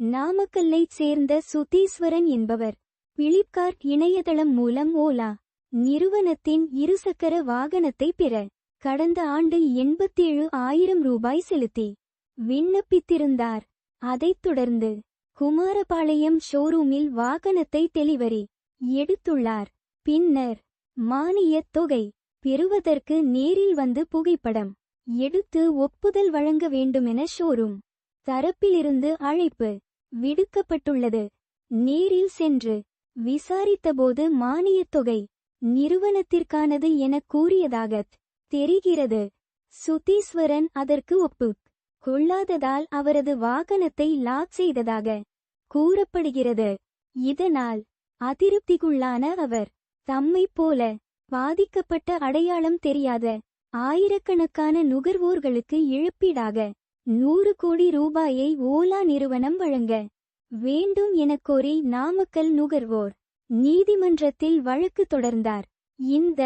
நாமக்கல்லைச் சேர்ந்த சுதீஸ்வரன் என்பவர் பிளிப்கார்ட் இணையதளம் மூலம் ஓலா நிறுவனத்தின் இருசக்கர வாகனத்தை பெற கடந்த ஆண்டு 87,000 ரூபாய் செலுத்தி விண்ணப்பித்திருந்தார். அதைத் தொடர்ந்து குமாரபாளையம் ஷோரூமில் வாகனத்தை டெலிவரி எடுத்துள்ளார். பின்னர் மானியத் தொகை பெறுவதற்கு நேரில் வந்து புகைப்படம் எடுத்து ஒப்புதல் வழங்க வேண்டுமென ஷோரூம் தரப்பிலிருந்து அழைப்பு விடுக்கப்பட்டுள்ளது. நேரில் சென்று விசாரித்தபோது மானியத் தொகை நிறுவனத்திற்கானது என கூறியதாகத் தெரிகிறது. சுதீஸ்வரன் அதற்கு ஒப்புக் கொள்ளாததால் அவரது வாகனத்தை லாக் செய்ததாக கூறப்படுகிறது. இதனால் அதிருப்திக்குள்ளான அவர் தம்மைப் போல பாதிக்கப்பட்ட அடையாளம் தெரியாத ஆயிரக்கணக்கான நுகர்வோர்களுக்கு இழப்பீடாக 100 கோடி ரூபாயை ஓலா நிறுவனம் வழங்க வேண்டும் எனக் கோரி நாமக்கல் நுகர்வோர் நீதிமன்றத்தில் வழக்கு தொடர்ந்தார். இந்த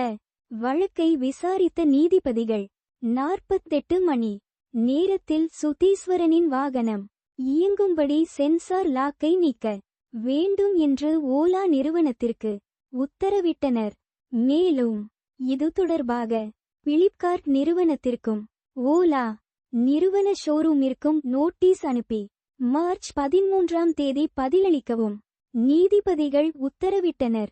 வழக்கை விசாரித்த நீதிபதிகள் 48 மணி நேரத்தில் சுதீஸ்வரனின் வாகனம் இயங்கும்படி சென்சார் லாக்கை நீக்க வேண்டும் என்று ஓலா நிறுவனத்திற்கு உத்தரவிட்டனர். மேலும் இது தொடர்பாக பிளிப்கார்ட் நிறுவனத்திற்கும் ஓலா நிறுவன ஷோரூமிற்கும் நோட்டீஸ் அனுப்பி மார்ச் 13ஆம் தேதி பதிலளிக்கவும் நீதிபதிகள் உத்தரவிட்டனர்.